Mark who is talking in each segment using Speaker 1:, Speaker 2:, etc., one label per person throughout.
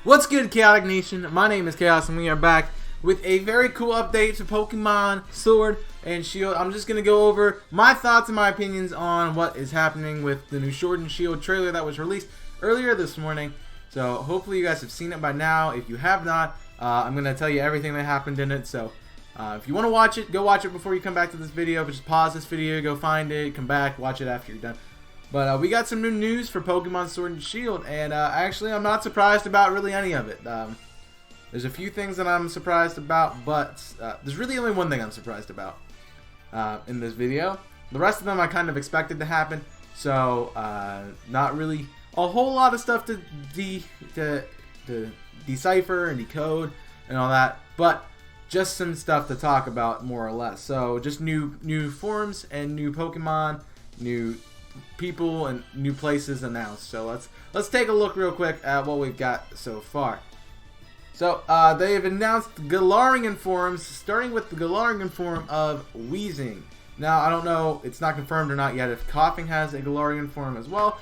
Speaker 1: What's good, Chaotic Nation? My name is Chaos and we are back with a very cool update to Pokemon Sword and Shield. I'm just going to go over my thoughts and my opinions on what is happening with the new Sword and Shield trailer that was released earlier this morning. So hopefully you guys have seen it by now. If you have not, I'm going to tell you everything that happened in it. So if you want to watch it, go watch it before you come back to this video. But just pause this video, go find it, come back, watch it after you're done. But we got some new news for Pokemon Sword and Shield, and actually I'm not surprised about really any of it. There's a few things that I'm surprised about, but there's really only one thing I'm surprised about in this video. The rest of them I kind of expected to happen, so not really a whole lot of stuff to decipher and decode and all that, but just some stuff to talk about more or less. So just new forms and new Pokemon, new people and new places announced. So let's take a look real quick at what we've got so far. So they have announced Galarian forms, starting with the Galarian form of Weezing. Now I don't know, it's not confirmed or not yet if Koffing has a Galarian form as well.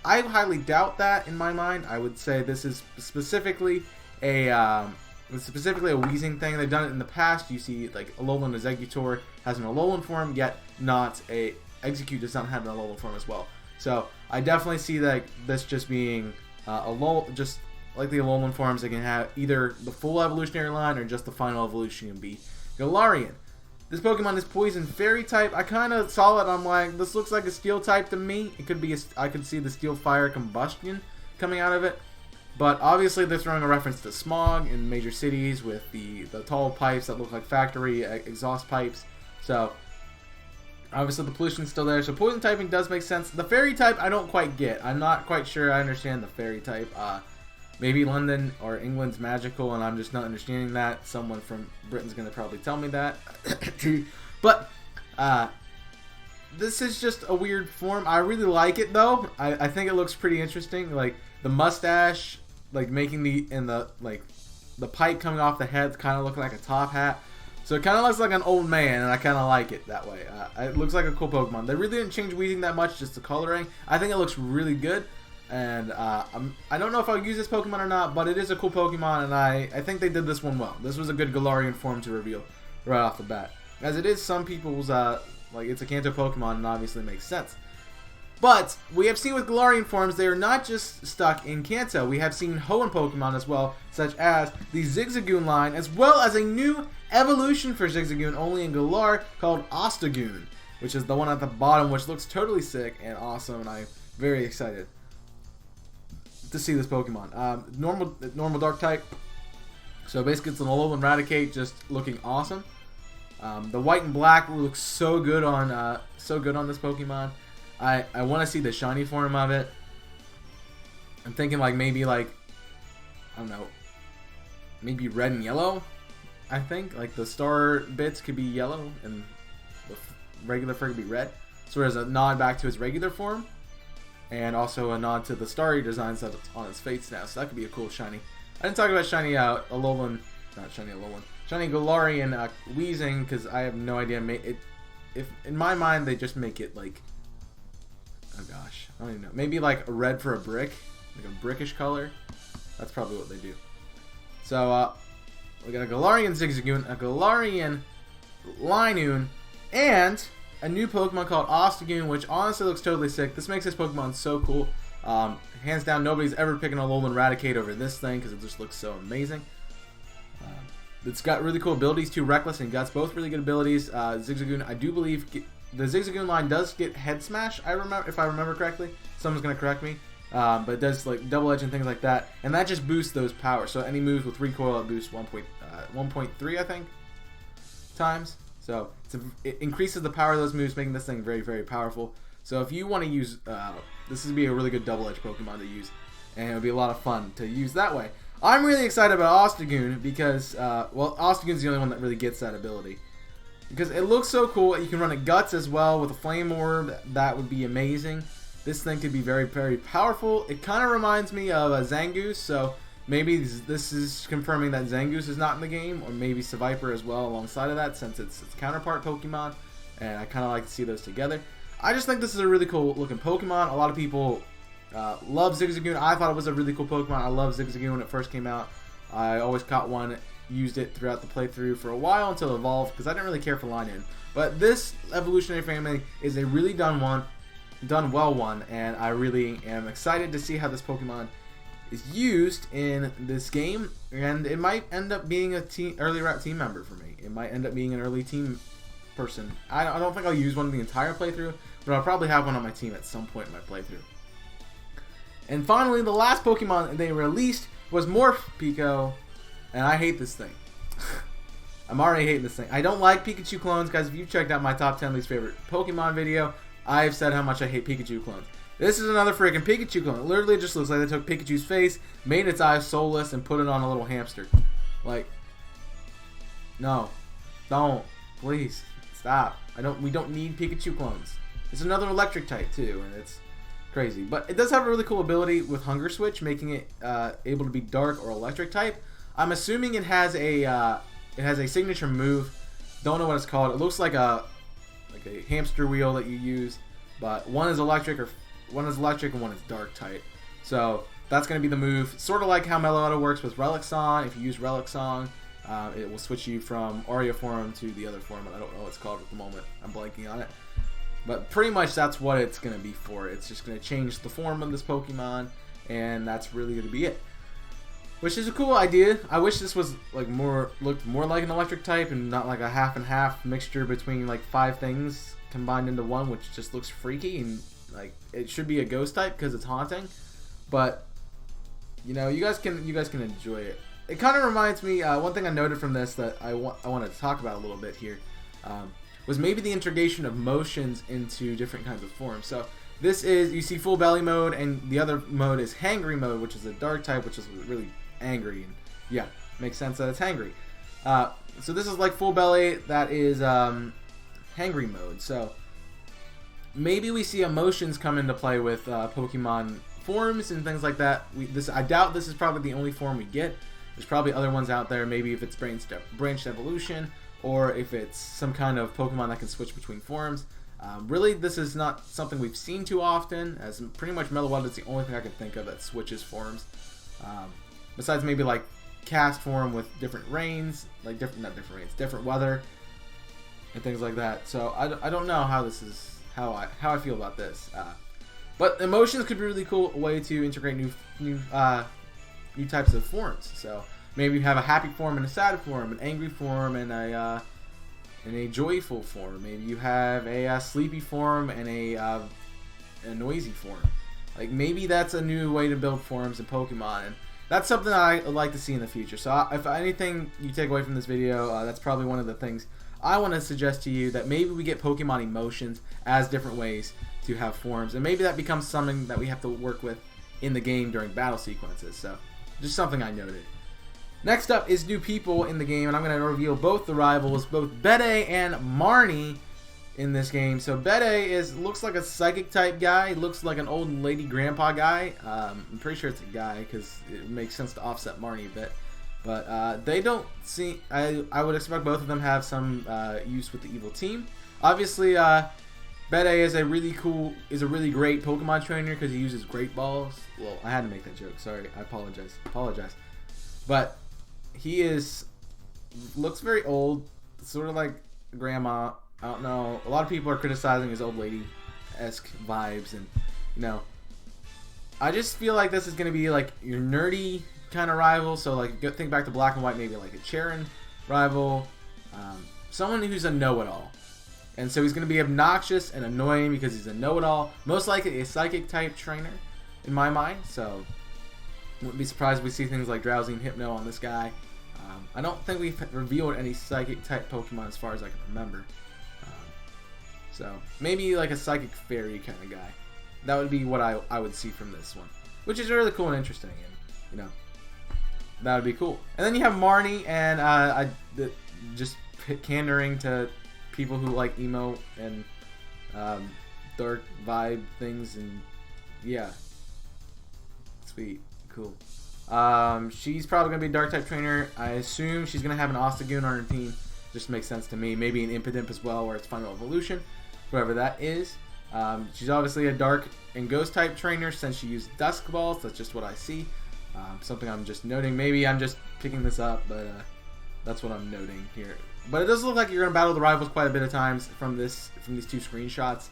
Speaker 1: I highly doubt that in my mind. I would say this is specifically a Weezing thing. They've done it in the past. You see like Alolan Exeggutor has an Alolan form, yet not a Execute does not have an Alolan form as well. So I definitely see that this just being just like the Alolan forms. They can have either the full evolutionary line or just the final evolution and be Galarian. This Pokemon is Poison Fairy type. I kind of saw it. I'm like, this looks like a Steel type to me. It could be. I could see the Steel Fire Combustion coming out of it. But obviously they're throwing a reference to smog in major cities with the tall pipes that look like factory exhaust pipes. So obviously the pollution's still there, so poison typing does make sense. The fairy type I don't quite get. I'm not quite sure I understand the fairy type. Maybe London or England's magical and I'm just not understanding that. Someone from Britain's going to probably tell me that. But this is just a weird form. I really like it though. I think it looks pretty interesting. Like the mustache, like making the pipe coming off the head kind of look like a top hat. So it kind of looks like an old man, and I kind of like it that way. It looks like a cool Pokemon. They really didn't change Weezing that much, just the coloring. I think it looks really good, and I don't know if I'll use this Pokemon or not, but it is a cool Pokemon, and I think they did this one well. This was a good Galarian form to reveal right off the bat. As it is some people's, like it's a Kanto Pokemon, and obviously makes sense. But we have seen with Galarian forms, they are not just stuck in Kanto. We have seen Hoenn Pokemon as well, such as the Zigzagoon line, as well as a new evolution for Zigzagoon only in Galar called Ostagoon, which is the one at the bottom, which looks totally sick and awesome, and I'm very excited to see this Pokemon. Normal Dark type, so basically it's an Alolan Raticate, just looking awesome. The white and black looks so good on this Pokemon. I want to see the shiny form of it. I'm thinking like maybe like, I don't know, maybe red and yellow. I think like the star bits could be yellow and the regular fur could be red. So as a nod back to its regular form, and also a nod to the starry designs that's on its face now. So that could be a cool shiny. I didn't talk about shiny Galarian Weezing because I have no idea. If in my mind they just make it like, oh gosh, I don't even know. Maybe like a red for a brick, like a brickish color. That's probably what they do. So we got a Galarian Zigzagoon, a Galarian Linoon, and a new Pokemon called Ostagoon, which honestly looks totally sick. This makes this Pokemon so cool. Hands down, nobody's ever picking a Alolan Raticate over this thing because it just looks so amazing. It's got really cool abilities too. Reckless and Guts, both really good abilities. Zigzagoon, I do believe the Zigzagoon line does get Head Smash. If I remember correctly. Someone's gonna correct me. But it does like Double Edge and things like that, and that just boosts those powers. So any moves with recoil, it boosts 1.3 I think times. So it increases the power of those moves, making this thing very, very powerful. So if you want to use, this would be a really good Double Edge Pokemon to use, and it would be a lot of fun to use that way. I'm really excited about Ostagoon because, well, Ostagoon's the only one that really gets that ability. Because it looks so cool. You can run it Guts as well with a Flame Orb. That would be amazing. This thing could be very, very powerful. It kind of reminds me of a Zangoose, so maybe this is confirming that Zangoose is not in the game, or maybe Seviper as well alongside of that, since it's counterpart Pokemon, and I kind of like to see those together. I just think this is a really cool looking Pokemon. A lot of people Love Zigzagoon. I thought it was a really cool Pokemon. I love Zigzagoon when it first came out. I always caught one, used it throughout the playthrough for a while until it evolved because I didn't really care for Linoone. But this evolutionary family is a really done well one, and I really am excited to see how this Pokemon is used in this game, and it might end up being a early route team member for me. It might end up being an early team person. I don't think I'll use one the entire playthrough, but I'll probably have one on my team at some point in my playthrough. And finally, the last Pokemon they released was Morpeko, and I hate this thing. I'm already hating this thing. I don't like Pikachu clones, guys. If you checked out my top 10 least favorite Pokemon video, I've said how much I hate Pikachu clones. This is another freaking Pikachu clone. It literally just looks like they took Pikachu's face, made its eyes soulless, and put it on a little hamster. Like, no, don't, please, stop. We don't need Pikachu clones. It's another electric type too, and it's crazy. But it does have a really cool ability with Hunger Switch, making it able to be dark or electric type. I'm assuming it has a signature move. Don't know what it's called. It looks like a hamster wheel that you use, but one is electric and one is dark type. So that's going to be the move. Sort of like how Meloetta works with Relic Song. If you use Relic Song, it will switch you from Aria form to the other form. I don't know what it's called at the moment. I'm blanking on it. But pretty much that's what it's going to be for. It's just going to change the form of this Pokemon, and that's really going to be it. Which is a cool idea. I wish this was looked more like an electric type and not like a half and half mixture between like 5 things combined into one, which just looks freaky, and like it should be a ghost type because it's haunting. But you know, you guys can enjoy it. It kind of reminds me, one thing I noted from this that I wanted to talk about a little bit here, was maybe the integration of motions into different kinds of forms. So this is, you see Full Belly mode, and the other mode is Hangry mode, which is a dark type, which is really angry, and yeah, makes sense that it's hangry. So this is like Full Belly, that is Hangry mode. So maybe we see emotions come into play with Pokemon forms and things like that. I doubt this is probably the only form we get. There's probably other ones out there, maybe if it's branched evolution, or if it's some kind of Pokemon that can switch between forms. Really, this is not something we've seen too often, as pretty much Meloetta is the only thing I can think of that switches forms. Besides maybe like cast form with different rains, like different weather, and things like that. So I don't know how this is, how I feel about this. But emotions could be a really cool way to integrate new types of forms. So maybe you have a happy form and a sad form, an angry form and a joyful form. Maybe you have a sleepy form and a noisy form. Like maybe that's a new way to build forms in Pokemon, and that's something I would like to see in the future. So if anything you take away from this video, that's probably one of the things I want to suggest to you, that maybe we get Pokemon emotions as different ways to have forms, and maybe that becomes something that we have to work with in the game during battle sequences. So just something I noted. Next up is new people in the game, and I'm going to reveal both the rivals, both Bede and Marnie in this game. So Bede looks like a psychic type guy, looks like an old lady grandpa guy. I'm pretty sure it's a guy because it makes sense to offset Marnie a bit. But they don't see. I would expect both of them have some use with the evil team. Obviously, Bede is a really great Pokemon trainer because he uses Great Balls. Well, I had to make that joke. Sorry, I apologize. But he looks very old, sort of like grandma. I don't know. A lot of people are criticizing his old lady-esque vibes, and you know, I just feel like this is gonna be like your nerdy kind of rival. So like, think back to Black and White, maybe like a Cheren rival, someone who's a know-it-all. And so he's going to be obnoxious and annoying because he's a know-it-all. Most likely a psychic-type trainer, in my mind. So, wouldn't be surprised if we see things like Drowsy and Hypno on this guy. I don't think we've revealed any psychic-type Pokemon as far as I can remember. So, maybe like a psychic fairy kind of guy. That would be what I would see from this one. Which is really cool and interesting. And, you know, that would be cool. And then you have Marnie, and just pandering to people who like emo and dark vibe things, and yeah, sweet, cool. She's probably gonna be a dark type trainer. I assume she's gonna have an Ostagoon on her team. Just makes sense to me. Maybe an Impidimp as well, where it's final evolution, whoever that is. She's obviously a dark and ghost type trainer since she used Dusk Balls. That's just what I see. Something I'm just noting. Maybe I'm just picking this up, but that's what I'm noting here. But it does look like you're going to battle the rivals quite a bit of times from these two screenshots,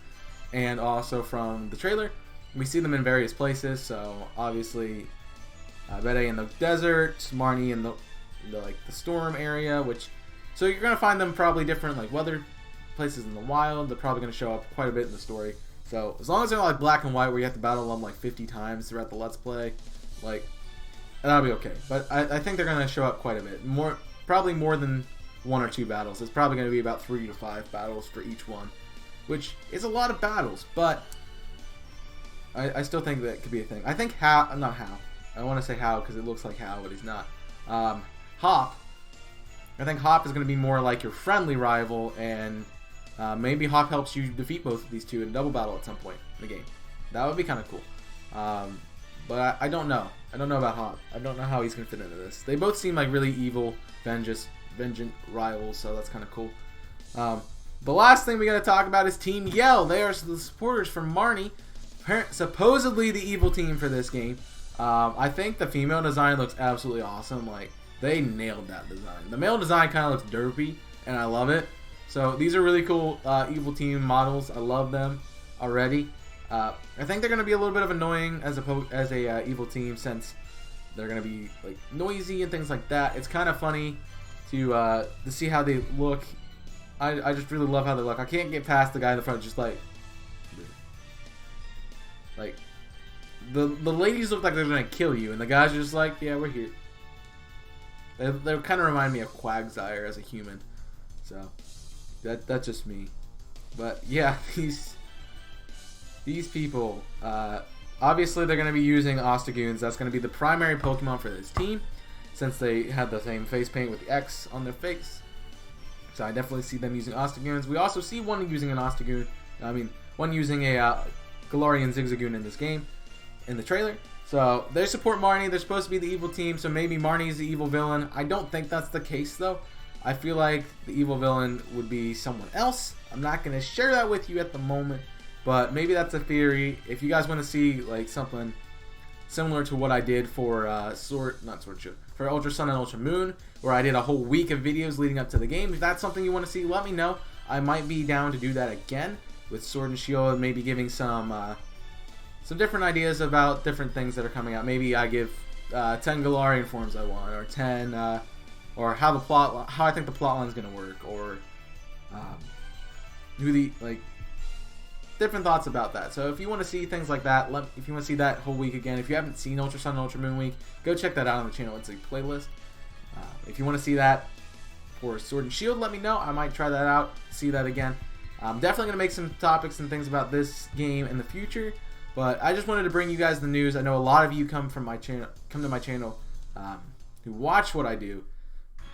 Speaker 1: and also from the trailer. We see them in various places. So obviously, Bede in the desert, Marnie in the storm area, so you're going to find them probably different like weather places in the wild. They're probably going to show up quite a bit in the story. So as long as they're not like black and white where you have to battle them like 50 times throughout the Let's Play, like, that'll be okay. But I think they're going to show up quite a bit. Probably more than 1 or 2 battles. It's probably going to be about 3 to 5 battles for each one, which is a lot of battles, but I still think that could be a thing. I think not Hal. I want to say Hal because it looks like Hal, but he's not. Hop. I think Hop is going to be more like your friendly rival, and maybe Hop helps you defeat both of these two in a double battle at some point in the game. That would be kind of cool. But I don't know. I don't know about Hop. I don't know how he's going to fit into this. They both seem like really evil, vengeant rivals, so that's kind of cool. The last thing we got to talk about is Team Yell. They are the supporters for Marnie. Supposedly the evil team for this game. I think the female design looks absolutely awesome. Like, they nailed that design. The male design kind of looks derpy, and I love it. So these are really cool evil team models. I love them already. I think they're going to be a little bit of annoying as a evil team, since they're going to be like noisy and things like that. It's kind of funny to see how they look. I just really love how they look. I can't get past the guy in the front, just like the ladies look like they're going to kill you, and the guys are just like, yeah, we're here. They kind of remind me of Quagsire as a human. So that's just me. But yeah, these people, obviously they're going to be using Ostagoons. That's going to be the primary Pokemon for this team, since they had the same face paint with the X on their face. So I definitely see them using Ostagoons. We also see one using an Ostagoon. One using a Galarian Zigzagoon in this game, in the trailer. So they support Marnie. They're supposed to be the evil team, so maybe Marnie's the evil villain. I don't think that's the case, though. I feel like the evil villain would be someone else. I'm not going to share that with you at the moment, but maybe that's a theory. If you guys want to see like something similar to what I did for for Ultra Sun and Ultra Moon, where I did a whole week of videos leading up to the game, if that's something you want to see, let me know. I might be down to do that again with Sword and Shield, maybe giving some different ideas about different things that are coming out. Maybe I give 10 Galarian forms I want, or 10, or how I think the plot line is gonna work, or different thoughts about that. So if you want to see things like that, if you want to see that whole week again, if you haven't seen Ultra Sun and Ultra Moon week, go check that out on the channel. It's a playlist. If you want to see that for Sword and Shield, let me know. I might try that out, see that again. I'm definitely gonna make some topics and things about this game in the future. But I just wanted to bring you guys the news. I know a lot of you come to my channel, who watch what I do.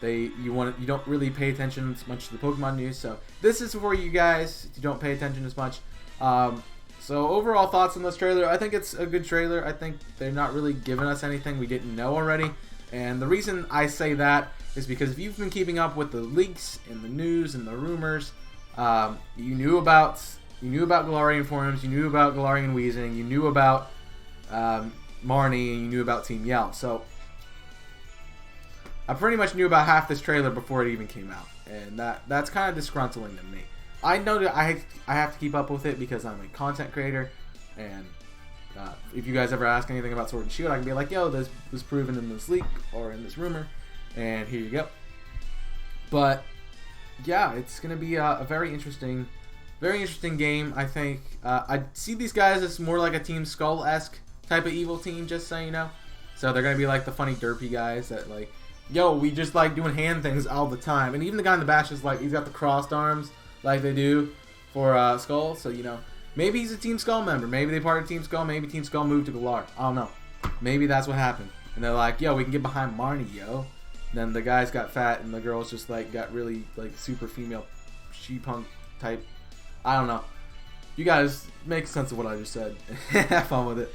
Speaker 1: You don't really pay attention as much to the Pokemon news, so this is for you guys if you don't pay attention as much. So overall thoughts on this trailer, I think it's a good trailer. I think they're not really giving us anything we didn't know already, and the reason I say that is because if you've been keeping up with the leaks and the news and the rumors, you knew about Galarian forms, you knew about Galarian Weezing, you knew about Marnie, and you knew about Team Yell. So I pretty much knew about half this trailer before it even came out, and that's kind of disgruntling to me. I know that I have to keep up with it because I'm a content creator, and if you guys ever ask anything about Sword and Shield, I can be like, yo, this was proven in this leak or in this rumor, and here you go. But yeah, it's gonna be a very interesting game. I think I see these guys as more like a Team Skull-esque type of evil team, just so you know. So they're gonna be like the funny derpy guys that like, yo, we just like doing hand things all the time. And even the guy in the bash is like, he's got the crossed arms like they do for Skull. So, you know, maybe he's a Team Skull member. Maybe they part of Team Skull. Maybe Team Skull moved to Galar. I don't know. Maybe that's what happened. And they're like, yo, we can get behind Marnie, yo. And then the guys got fat and the girls just like got really like super female she-punk type. I don't know. You guys make sense of what I just said. Have fun with it.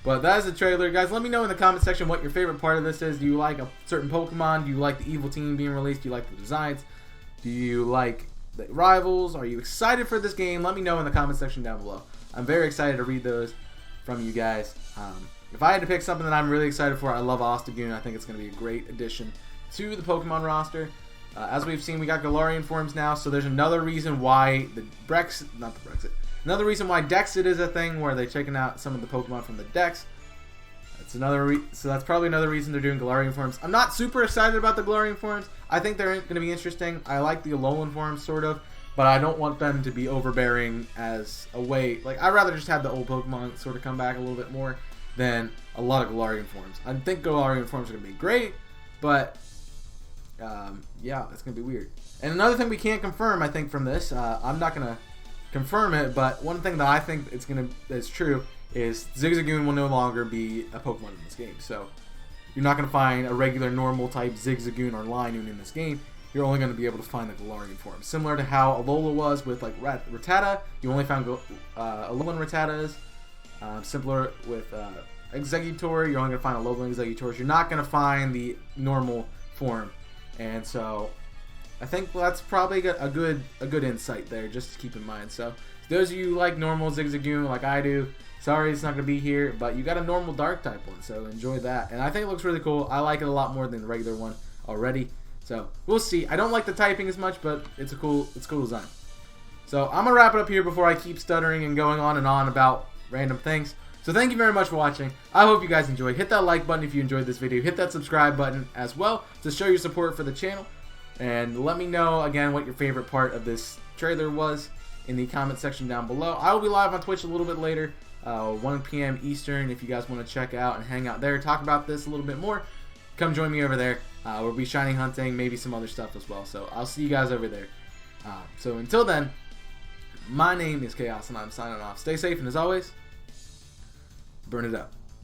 Speaker 1: But that is the trailer. Guys, let me know in the comment section what your favorite part of this is. Do you like a certain Pokemon? Do you like the evil team being released? Do you like the designs? Do you like the rivals? Are you excited for this game? Let me know in the comment section down below. I'm very excited to read those from you guys. If I had to pick something that I'm really excited for, I love Ostagoon. I think it's going to be a great addition to the Pokemon roster. As we've seen, we got Galarian forms now, so there's another reason why another reason why Dexit is a thing, where they're taking out some of the Pokemon from the Dex. So that's probably another reason they're doing Galarian forms. I'm not super excited about the Galarian forms. I think they're going to be interesting. I like the Alolan forms, sort of, but I don't want them to be overbearing as a way. Like, I'd rather just have the old Pokemon sort of come back a little bit more than a lot of Galarian forms. I think Galarian forms are going to be great, but yeah, it's going to be weird. And another thing we can't confirm, I think, from this, I'm not going to confirm it, but one thing that I think is true is Zigzagoon will no longer be a Pokemon in this game. So you're not going to find a regular normal type Zigzagoon or Linoon in this game. You're only going to be able to find the Galarian form. Similar to how Alola was with like Rattata, you only found Alolan Rattatas. Similar with Exeggutor, you're only going to find Alolan Exeggutors. You're not going to find the normal form. And so I think that's probably a good insight there, just to keep in mind. So those of you who like normal Zigzagoon like I do, sorry it's not going to be here, but you got a normal dark type one, so enjoy that. And I think it looks really cool. I like it a lot more than the regular one already. So we'll see. I don't like the typing as much, but it's cool design. So I'm gonna wrap it up here before I keep stuttering and going on and on about random things. So thank you very much for watching. I hope you guys enjoyed. Hit that like button if you enjoyed this video. Hit that subscribe button as well to show your support for the channel. And let me know again what your favorite part of this trailer was in the comment section down below. I will be live on Twitch a little bit later, 1 p.m. Eastern. If you guys want to check out and hang out there, talk about this a little bit more, come join me over there. We'll be shiny hunting, maybe some other stuff as well. So I'll see you guys over there. So until then, my name is Chaos and I'm signing off. Stay safe, and as always, burn it up.